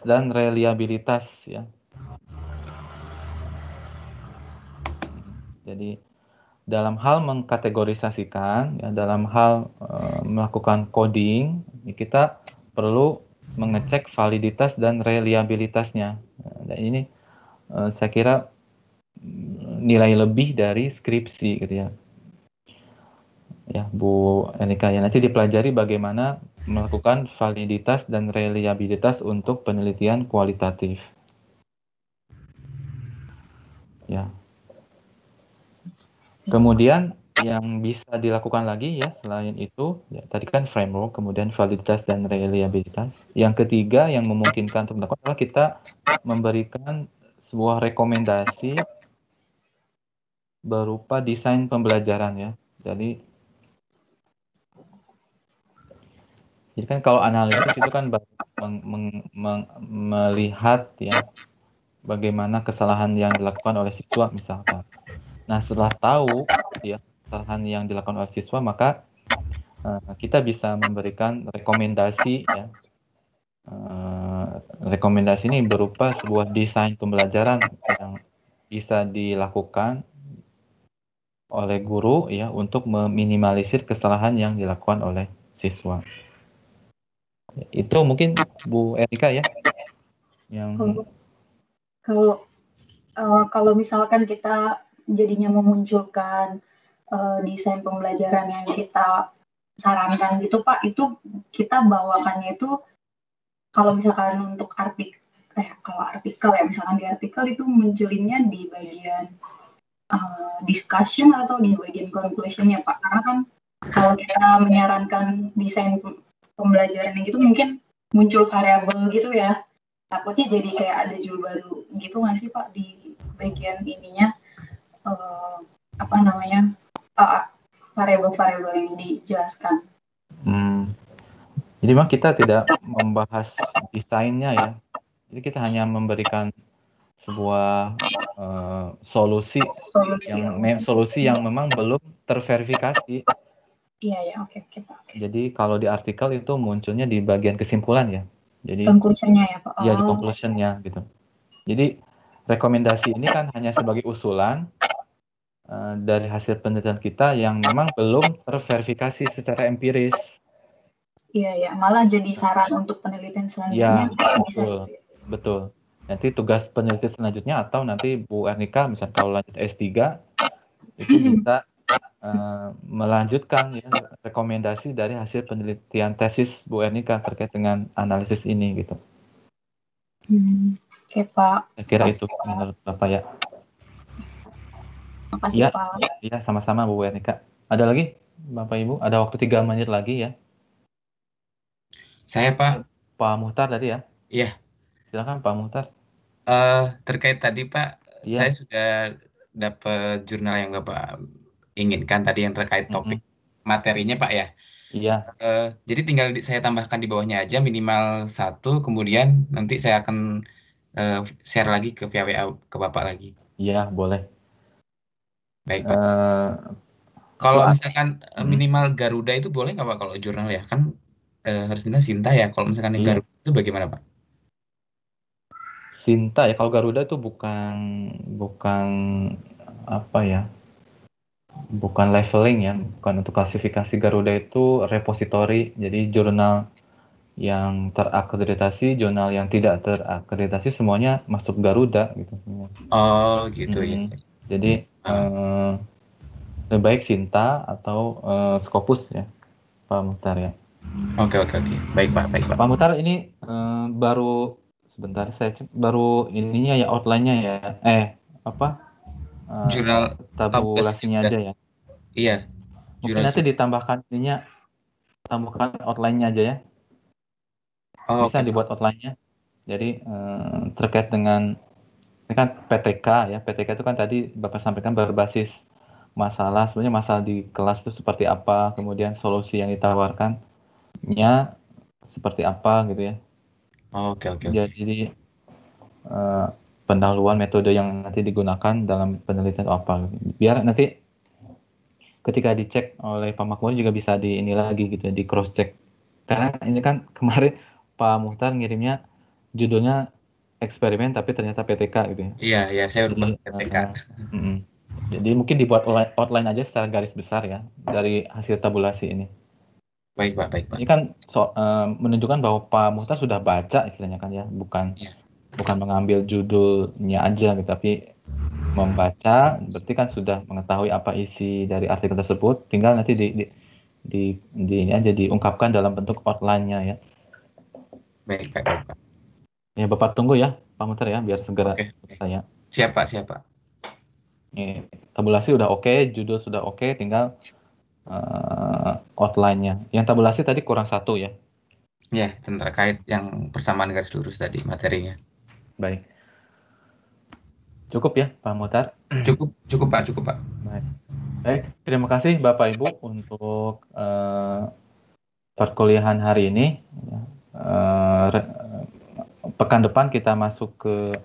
dan reliabilitas ya. Jadi dalam hal mengkategorisasikan ya, dalam hal melakukan coding, kita perlu mengecek validitas dan reliabilitasnya. Dan ini saya kira nilai lebih dari skripsi gitu ya. Ya, Bu Ernika ya, nanti dipelajari bagaimana melakukan validitas dan reliabilitas untuk penelitian kualitatif. Ya. Kemudian yang bisa dilakukan lagi ya selain itu ya, tadi kan framework, kemudian validitas dan reliabilitas. Yang ketiga yang memungkinkan untuk dilakukan adalah kita memberikan sebuah rekomendasi berupa desain pembelajaran ya. Jadi kan kalau analisis itu kan melihat ya bagaimana kesalahan yang dilakukan oleh siswa misalkan. Nah, setelah tahu ya kesalahan yang dilakukan oleh siswa, maka kita bisa memberikan rekomendasi ya. Rekomendasi ini berupa sebuah desain pembelajaran yang bisa dilakukan oleh guru ya untuk meminimalisir kesalahan yang dilakukan oleh siswa. Itu mungkin Bu Erika ya yang kalau misalkan kita jadinya memunculkan desain pembelajaran yang kita sarankan gitu Pak, itu kita bawakannya itu kalau misalkan untuk kalau artikel ya, misalkan di artikel itu munculinnya di bagian discussion atau di bagian conclusion-nya Pak, karena kan kalau kita menyarankan desain pembelajaran yang gitu mungkin muncul variabel gitu ya, takutnya jadi kayak ada judul baru gitu nggak sih Pak di bagian ininya variabel-variabel yang dijelaskan. Jadi memang kita tidak membahas desainnya ya. Jadi kita hanya memberikan sebuah solusi yang memang belum terverifikasi. Iya ya, oke Pak. Jadi kalau di artikel itu munculnya di bagian kesimpulan ya. Jadi conclusion-nya ya Pak. Iya, di conclusion-nya gitu. Jadi rekomendasi ini kan hanya sebagai usulan dari hasil penelitian kita yang memang belum terverifikasi secara empiris. Iya ya, malah jadi saran untuk penelitian selanjutnya. Ya, betul. Nanti tugas penelitian selanjutnya atau nanti Bu Ernika misalnya kalau lanjut S3 itu bisa melanjutkan ya, rekomendasi dari hasil penelitian tesis Bu Ernika terkait dengan analisis ini gitu. Oke Pak. Saya kira itu menurut Bapak ya. Makasih Pak. Iya, sama-sama Bu Ernika. Ada lagi Bapak Ibu? Ada waktu 3 menit lagi ya. Saya Pak. Pak Muhtar tadi ya? Iya. Silakan Pak Muhtar. Terkait tadi Pak, saya sudah dapat jurnal yang Bapak inginkan tadi yang terkait topik materinya Pak ya. Iya. Jadi tinggal saya tambahkan di bawahnya aja minimal 1, kemudian nanti saya akan share lagi ke via WA ke Bapak lagi. Iya, boleh. Baik Pak. Kalau misalkan minimal Garuda itu boleh nggak Pak kalau jurnal ya? Kan harusnya Sinta ya. Kalau misalkan yang Garuda itu bagaimana Pak? Sinta ya, kalau Garuda itu bukan apa ya? Bukan leveling ya, bukan untuk klasifikasi. Garuda itu repository, jadi jurnal yang terakreditasi, jurnal yang tidak terakreditasi semuanya masuk Garuda gitu. Oh gitu ya. Jadi lebih baik Sinta atau Scopus ya, Pak Muhtar ya. Oke. Baik Pak. Pak Muhtar ini baru sebentar saya cek, baru ininya ya outline-nya ya. Jurnal tabulasinya aja ya. Iya. Mungkin nanti ditambahkan ininya, tambahkan outline-nya aja ya. Bisa dibuat outline-nya. Jadi terkait dengan ini kan PTK ya. PTK itu kan tadi Bapak sampaikan berbasis masalah. Sebenarnya masalah di kelas itu seperti apa, kemudian solusi yang ditawarkannya seperti apa gitu ya. Oke. Jadi pendahuluan metode yang nanti digunakan dalam penelitian apa. Biar nanti ketika dicek oleh Pak Makmur juga bisa di ini lagi gitu, di cross check. Karena ini kan kemarin Pak Muhtar ngirimnya judulnya eksperimen tapi ternyata PTK gitu ya. Iya, saya berubah PTK. Jadi mungkin dibuat outline aja secara garis besar ya dari hasil tabulasi ini. Baik Pak. Ini kan menunjukkan bahwa Pak Muhtar sudah baca istilahnya kan ya, bukan mengambil judulnya aja gitu, tapi membaca berarti kan sudah mengetahui apa isi dari artikel tersebut, tinggal nanti di ini aja diungkapkan dalam bentuk outline-nya ya. Baik Pak. Ya Bapak tunggu ya Pak Muhtar ya biar segera saya. Siap Pak. Ini tabulasi udah oke, judul sudah oke, tinggal outline-nya. Yang tabulasi tadi kurang 1 ya. Ya, terkait yang persamaan garis lurus tadi materinya. Baik. Cukup ya Pak Muhtar? Cukup Pak. Baik, terima kasih Bapak Ibu untuk perkuliahan hari ini. Pekan depan kita masuk ke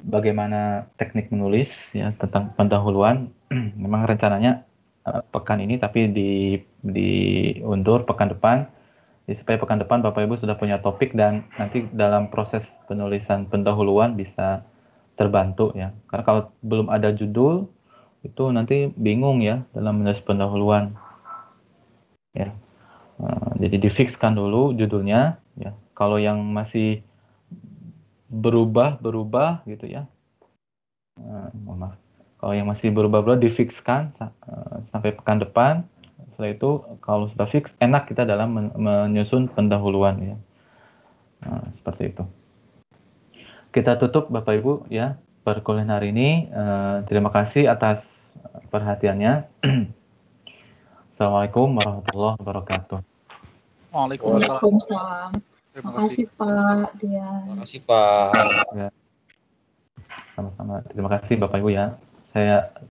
bagaimana teknik menulis ya, tentang pendahuluan. Memang rencananya pekan ini tapi diundur pekan depan. Jadi supaya pekan depan Bapak Ibu sudah punya topik dan nanti dalam proses penulisan pendahuluan bisa terbantu ya. Karena kalau belum ada judul itu nanti bingung ya dalam menulis pendahuluan. Ya. Jadi difikskan dulu judulnya ya. Kalau yang masih berubah gitu ya. Mohon maaf. Kalau yang masih berubah-ubah difikskan sampai pekan depan. Setelah itu kalau sudah fix, enak kita dalam menyusun pendahuluan ya. Nah, seperti itu. Kita tutup Bapak Ibu ya perkuliahan hari ini. Terima kasih atas perhatiannya. Assalamualaikum warahmatullahi wabarakatuh. Waalaikumsalam. Terima kasih Pak Dian. Terima kasih Pak. Ya. Sama-sama. Terima kasih Bapak Ibu ya. Saya